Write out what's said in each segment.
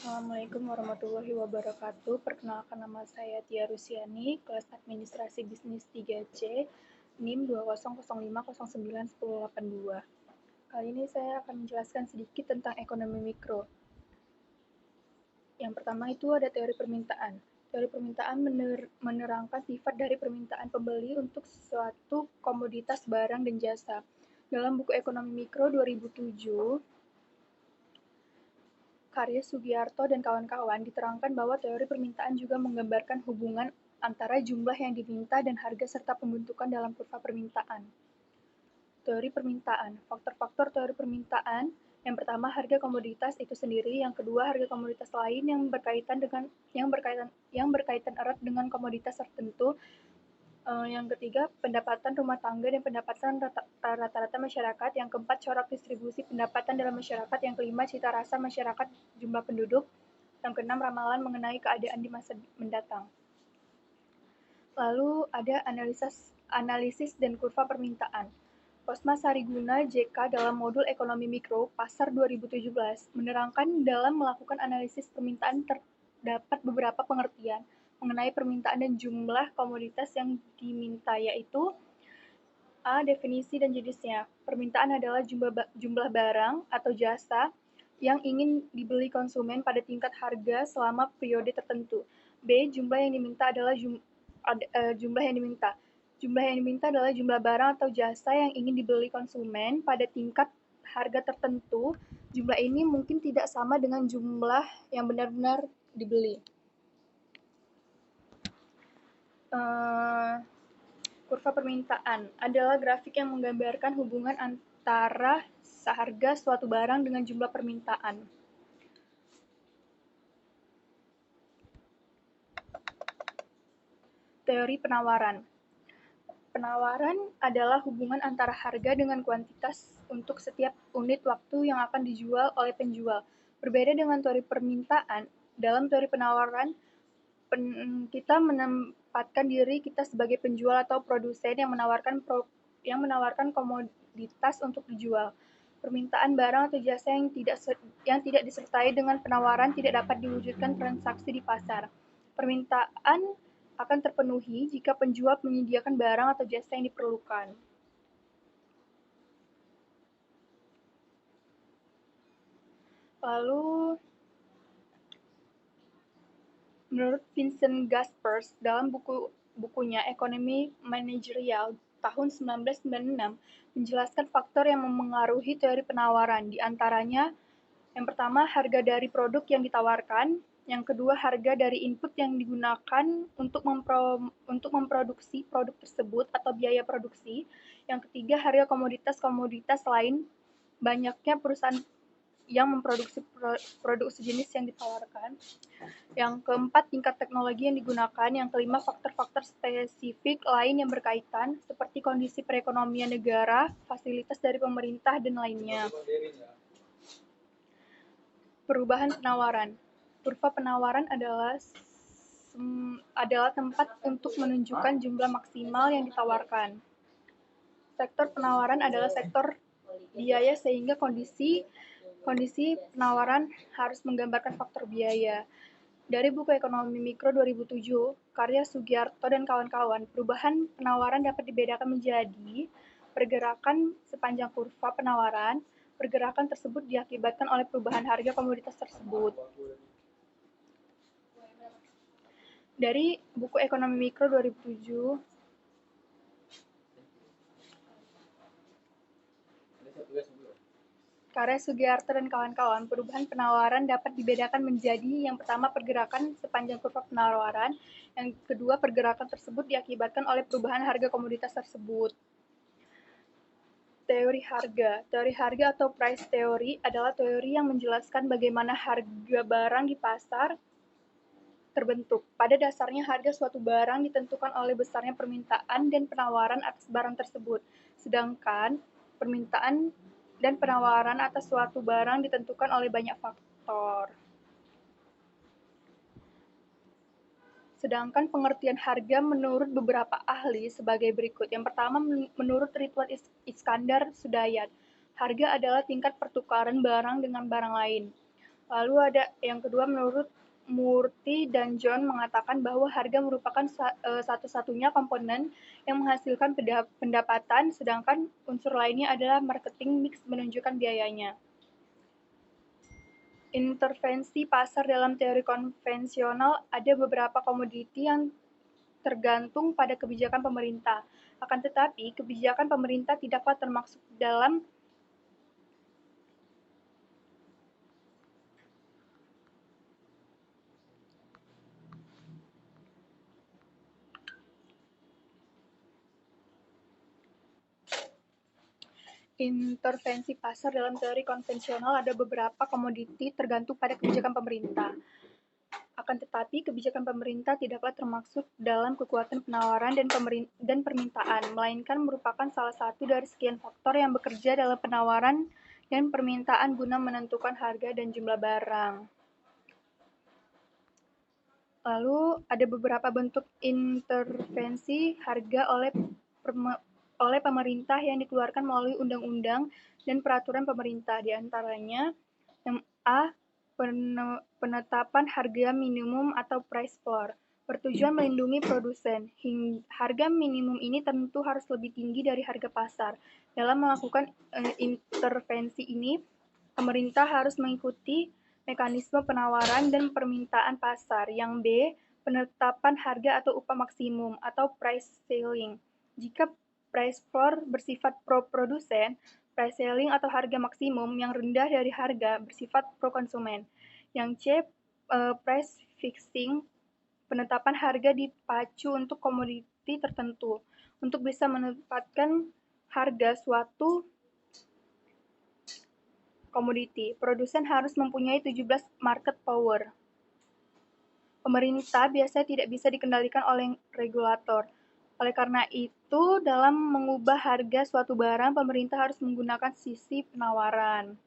Assalamualaikum warahmatullahi wabarakatuh. Perkenalkan, nama saya Tia Rusiani, kelas Administrasi Bisnis 3C, NIM 20050919182. Kali ini saya akan menjelaskan sedikit tentang ekonomi mikro. Yang pertama itu ada teori permintaan. Teori permintaan menerangkan sifat dari permintaan pembeli untuk suatu komoditas barang dan jasa. Dalam buku Ekonomi Mikro 2007, karya Sugiarto dan kawan-kawan diterangkan bahwa teori permintaan juga menggambarkan hubungan antara jumlah yang diminta dan harga serta pembentukan dalam kurva permintaan. Teori permintaan, faktor-faktor teori permintaan. Yang pertama, harga komoditas itu sendiri. Yang kedua, harga komoditas lain yang berkaitan erat dengan komoditas tertentu. Yang ketiga, pendapatan rumah tangga dan pendapatan rata-rata masyarakat. Yang keempat, corak distribusi pendapatan dalam masyarakat. Yang kelima, cita rasa masyarakat, jumlah penduduk. Yang keenam, ramalan mengenai keadaan di masa mendatang. Lalu ada analisis dan kurva permintaan. Posma Sariguna, JK, dalam modul Ekonomi Mikro, Pasar 2017, menerangkan dalam melakukan analisis permintaan terdapat beberapa pengertian mengenai permintaan dan jumlah komoditas yang diminta, yaitu A. Definisi dan jenisnya. Permintaan adalah jumlah barang atau jasa yang ingin dibeli konsumen pada tingkat harga selama periode tertentu. B. Jumlah yang diminta adalah jumlah yang diminta. Jumlah yang diminta adalah jumlah barang atau jasa yang ingin dibeli konsumen pada tingkat harga tertentu. Jumlah ini mungkin tidak sama dengan jumlah yang benar-benar dibeli. Kurva permintaan adalah grafik yang menggambarkan hubungan antara seharga suatu barang dengan jumlah permintaan. Teori penawaran. Penawaran adalah hubungan antara harga dengan kuantitas untuk setiap unit waktu yang akan dijual oleh penjual. Berbeda dengan teori permintaan, dalam teori penawaran, kita menempatkan diri kita sebagai penjual atau produsen yang menawarkan komoditas untuk dijual. Permintaan barang atau jasa yang tidak disertai dengan penawaran tidak dapat diwujudkan transaksi di pasar. Permintaan akan terpenuhi jika penjual menyediakan barang atau jasa yang diperlukan. Lalu, menurut Vincent Gaspers dalam bukunya Ekonomi Manajerial tahun 1996 menjelaskan faktor yang memengaruhi teori penawaran, di antaranya yang pertama, harga dari produk yang ditawarkan. Yang kedua, harga dari input yang digunakan untuk memproduksi produk tersebut atau biaya produksi. Yang ketiga, harga komoditas-komoditas lain. Banyaknya perusahaan yang memproduksi produk sejenis yang ditawarkan. Yang keempat, tingkat teknologi yang digunakan. Yang kelima, faktor-faktor spesifik lain yang berkaitan, seperti kondisi perekonomian negara, fasilitas dari pemerintah, dan lainnya. Perubahan penawaran. Kurva penawaran adalah tempat untuk menunjukkan jumlah maksimal yang ditawarkan. Sektor penawaran adalah sektor biaya sehingga kondisi penawaran harus menggambarkan faktor biaya. Dari buku Ekonomi Mikro 2007, karya Sugiarto dan kawan-kawan, perubahan penawaran dapat dibedakan menjadi pergerakan sepanjang kurva penawaran. Pergerakan tersebut diakibatkan oleh perubahan harga komoditas tersebut. Dari buku Ekonomi Mikro 2007, karya Sugiarto dan kawan-kawan, perubahan penawaran dapat dibedakan menjadi yang pertama, pergerakan sepanjang kurva penawaran. Yang kedua, pergerakan tersebut diakibatkan oleh perubahan harga komoditas tersebut. Teori harga. Teori harga atau price theory adalah teori yang menjelaskan bagaimana harga barang di pasar terbentuk. Pada dasarnya, harga suatu barang ditentukan oleh besarnya permintaan dan penawaran atas barang tersebut. Sedangkan permintaan dan penawaran atas suatu barang ditentukan oleh banyak faktor. Sedangkan pengertian harga menurut beberapa ahli sebagai berikut. Yang pertama, menurut Ridwan Iskandar Sudayat, harga adalah tingkat pertukaran barang dengan barang lain. Lalu ada yang kedua, menurut Murthy dan John mengatakan bahwa harga merupakan satu-satunya komponen yang menghasilkan pendapatan, sedangkan unsur lainnya adalah marketing mix menunjukkan biayanya. Intervensi pasar dalam teori konvensional, ada beberapa komoditi yang tergantung pada kebijakan pemerintah. Akan tetapi, kebijakan pemerintah tidaklah termasuk dalam intervensi pasar dalam teori konvensional. Ada beberapa komoditi tergantung pada kebijakan pemerintah. Akan tetapi, kebijakan pemerintah tidaklah termasuk dalam kekuatan penawaran dan permintaan, melainkan merupakan salah satu dari sekian faktor yang bekerja dalam penawaran dan permintaan guna menentukan harga dan jumlah barang. Lalu ada beberapa bentuk intervensi harga oleh pemerintah yang dikeluarkan melalui undang-undang dan peraturan pemerintah. Di antaranya yang A. Penetapan harga minimum atau price floor, bertujuan melindungi produsen. Harga minimum ini tentu harus lebih tinggi dari harga pasar. Dalam melakukan intervensi ini, pemerintah harus mengikuti mekanisme penawaran dan permintaan pasar. Yang B. Penetapan harga atau upah maksimum atau price ceiling. Jika price floor bersifat pro produsen, price ceiling atau harga maksimum yang rendah dari harga bersifat pro konsumen. Yang C. Price fixing, penetapan harga dipacu untuk komoditi tertentu. Untuk bisa menetapkan harga suatu komoditi, produsen harus mempunyai 17 market power. Pemerintah biasanya tidak bisa dikendalikan oleh regulator. Oleh karena itu, dalam mengubah harga suatu barang, pemerintah harus menggunakan sisi penawaran.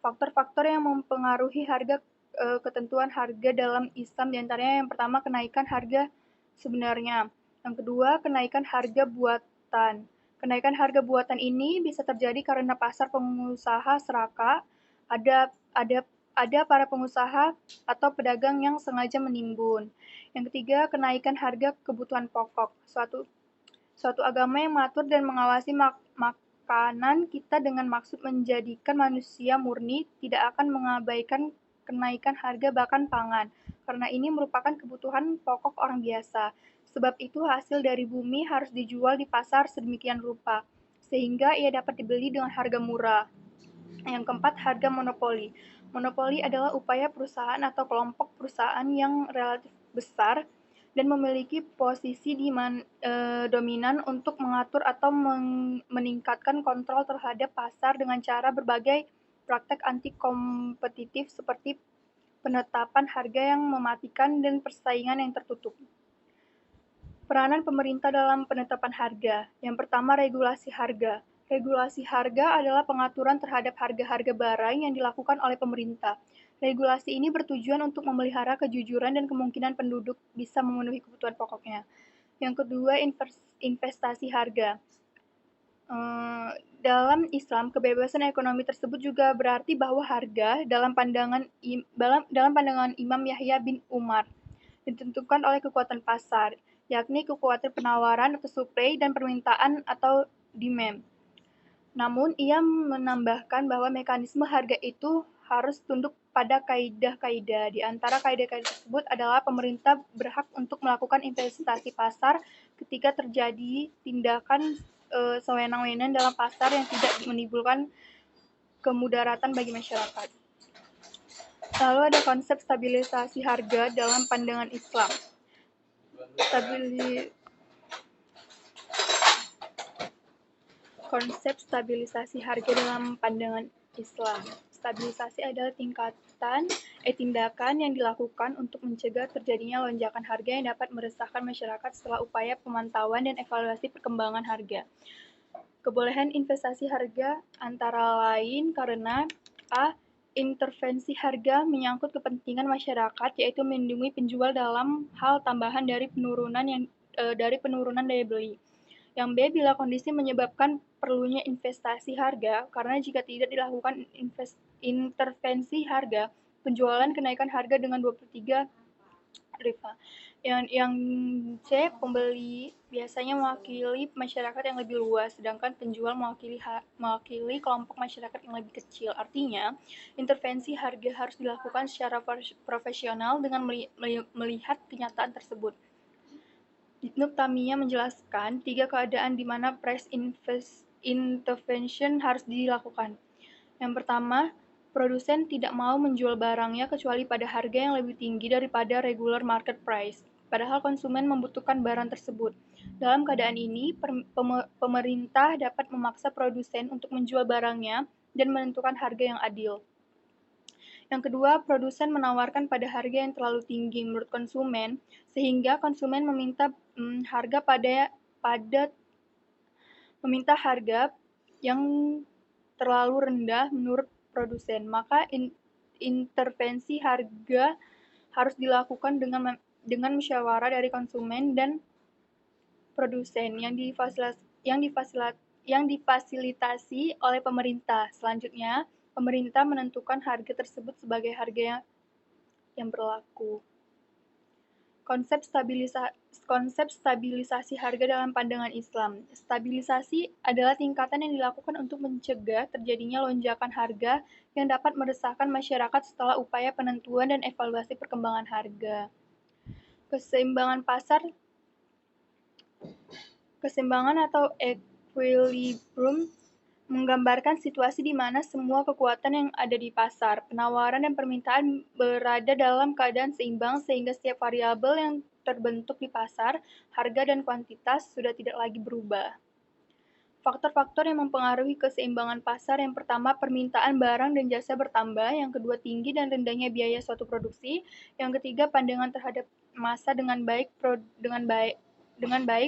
Faktor-faktor yang mempengaruhi harga, ketentuan harga dalam Islam diantaranya yang pertama, kenaikan harga sebenarnya. Yang kedua, kenaikan harga buatan. Kenaikan harga buatan ini bisa terjadi karena pasar pengusaha serakah, ada para pengusaha atau pedagang yang sengaja menimbun. Yang ketiga, kenaikan harga kebutuhan pokok. Suatu agama yang mengatur dan mengawasi makanan kita dengan maksud menjadikan manusia murni tidak akan mengabaikan kenaikan harga bahkan pangan, karena ini merupakan kebutuhan pokok orang biasa. Sebab itu hasil dari bumi harus dijual di pasar sedemikian rupa, sehingga ia dapat dibeli dengan harga murah. Yang keempat, harga monopoli. Monopoli adalah upaya perusahaan atau kelompok perusahaan yang relatif besar dan memiliki posisi dominan untuk mengatur atau meningkatkan kontrol terhadap pasar dengan cara berbagai praktek anti-kompetitif seperti penetapan harga yang mematikan dan persaingan yang tertutup. Peranan pemerintah dalam penetapan harga. Yang pertama, regulasi harga. Regulasi harga adalah pengaturan terhadap harga-harga barang yang dilakukan oleh pemerintah. Regulasi ini bertujuan untuk memelihara kejujuran dan kemungkinan penduduk bisa memenuhi kebutuhan pokoknya. Yang kedua, investasi harga. Dalam Islam, kebebasan ekonomi tersebut juga berarti bahwa harga dalam pandangan Imam Yahya bin Umar ditentukan oleh kekuatan pasar, yakni kekuatan penawaran atau supply dan permintaan atau demand. Namun, ia menambahkan bahwa mekanisme harga itu harus tunduk pada kaidah-kaidah. Di antara kaidah-kaidah tersebut adalah pemerintah berhak untuk melakukan investasi pasar ketika terjadi tindakan sewenang-wenang dalam pasar yang tidak menimbulkan kemudaratan bagi masyarakat. Lalu ada konsep stabilisasi harga dalam pandangan Islam. Konsep stabilisasi harga dalam pandangan Islam. Stabilisasi adalah tindakan yang dilakukan untuk mencegah terjadinya lonjakan harga yang dapat meresahkan masyarakat setelah upaya pemantauan dan evaluasi perkembangan harga. Kebolehan investasi harga antara lain karena A. Intervensi harga menyangkut kepentingan masyarakat, yaitu melindungi penjual dalam hal tambahan dari penurunan daya beli. Yang B. Bila kondisi menyebabkan perlunya investasi harga, karena jika tidak dilakukan intervensi harga, penjualan kenaikan harga dengan 23 riva. Yang C, pembeli biasanya mewakili masyarakat yang lebih luas, sedangkan penjual mewakili kelompok masyarakat yang lebih kecil. Artinya, intervensi harga harus dilakukan secara profesional dengan melihat kenyataan tersebut. Ibnu Taimiyah menjelaskan 3 keadaan di mana price intervention harus dilakukan. Yang pertama, produsen tidak mau menjual barangnya kecuali pada harga yang lebih tinggi daripada regular market price, padahal konsumen membutuhkan barang tersebut. Dalam keadaan ini, pemerintah dapat memaksa produsen untuk menjual barangnya dan menentukan harga yang adil. Yang kedua, produsen menawarkan pada harga yang terlalu tinggi menurut konsumen, sehingga konsumen meminta harga yang terlalu rendah menurut produsen. Maka intervensi harga harus dilakukan dengan musyawarah dari konsumen dan produsen yang difasilitasi oleh pemerintah. Selanjutnya, pemerintah menentukan harga tersebut sebagai harga yang berlaku. Konsep stabilisasi harga dalam pandangan Islam. Stabilisasi adalah tingkatan yang dilakukan untuk mencegah terjadinya lonjakan harga yang dapat meresahkan masyarakat setelah upaya penentuan dan evaluasi perkembangan harga. Keseimbangan atau equilibrium menggambarkan situasi di mana semua kekuatan yang ada di pasar, penawaran dan permintaan berada dalam keadaan seimbang sehingga setiap variabel yang terbentuk di pasar, harga dan kuantitas sudah tidak lagi berubah. Faktor-faktor yang mempengaruhi keseimbangan pasar yang pertama permintaan barang dan jasa bertambah, yang kedua tinggi dan rendahnya biaya suatu produksi, yang ketiga pandangan terhadap masa dengan baik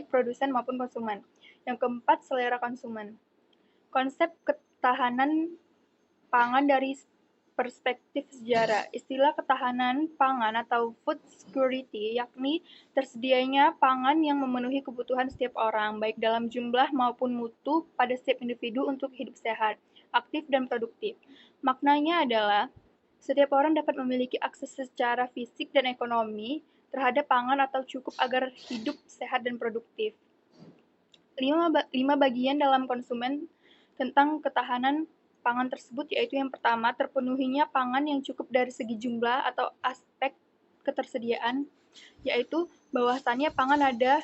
produsen maupun konsumen, yang keempat selera konsumen. Konsep ketahanan pangan dari perspektif sejarah. Istilah ketahanan pangan atau food security yakni tersedianya pangan yang memenuhi kebutuhan setiap orang, baik dalam jumlah maupun mutu pada setiap individu untuk hidup sehat, aktif, dan produktif. Maknanya adalah setiap orang dapat memiliki akses secara fisik dan ekonomi terhadap pangan atau cukup agar hidup sehat dan produktif. 5 bagian dalam konsumen tentang ketahanan pangan tersebut, yaitu yang pertama, terpenuhinya pangan yang cukup dari segi jumlah atau aspek ketersediaan, yaitu bahwasannya pangan ada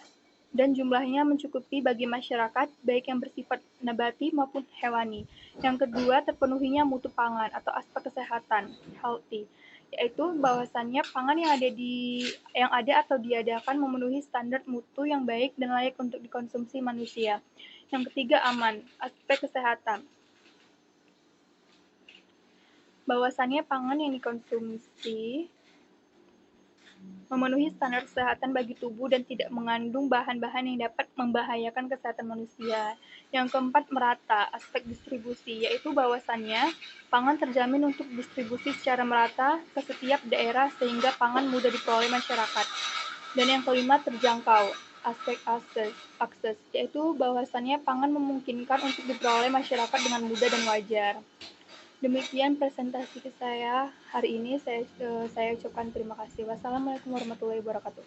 dan jumlahnya mencukupi bagi masyarakat, baik yang bersifat nabati maupun hewani. Yang kedua, terpenuhinya mutu pangan atau aspek kesehatan, healthy, yaitu bahwasannya pangan yang ada atau diadakan memenuhi standar mutu yang baik dan layak untuk dikonsumsi manusia. Yang ketiga, aman, aspek kesehatan, bahwasannya pangan yang dikonsumsi memenuhi standar kesehatan bagi tubuh dan tidak mengandung bahan-bahan yang dapat membahayakan kesehatan manusia. Yang keempat, merata, aspek distribusi, yaitu bahwasannya pangan terjamin untuk distribusi secara merata ke setiap daerah sehingga pangan mudah diperoleh masyarakat. Dan yang kelima, terjangkau, aspek akses, yaitu bahwasannya pangan memungkinkan untuk diperoleh masyarakat dengan mudah dan wajar. Demikian presentasi saya hari ini. Saya ucapkan terima kasih. Wassalamualaikum warahmatullahi wabarakatuh.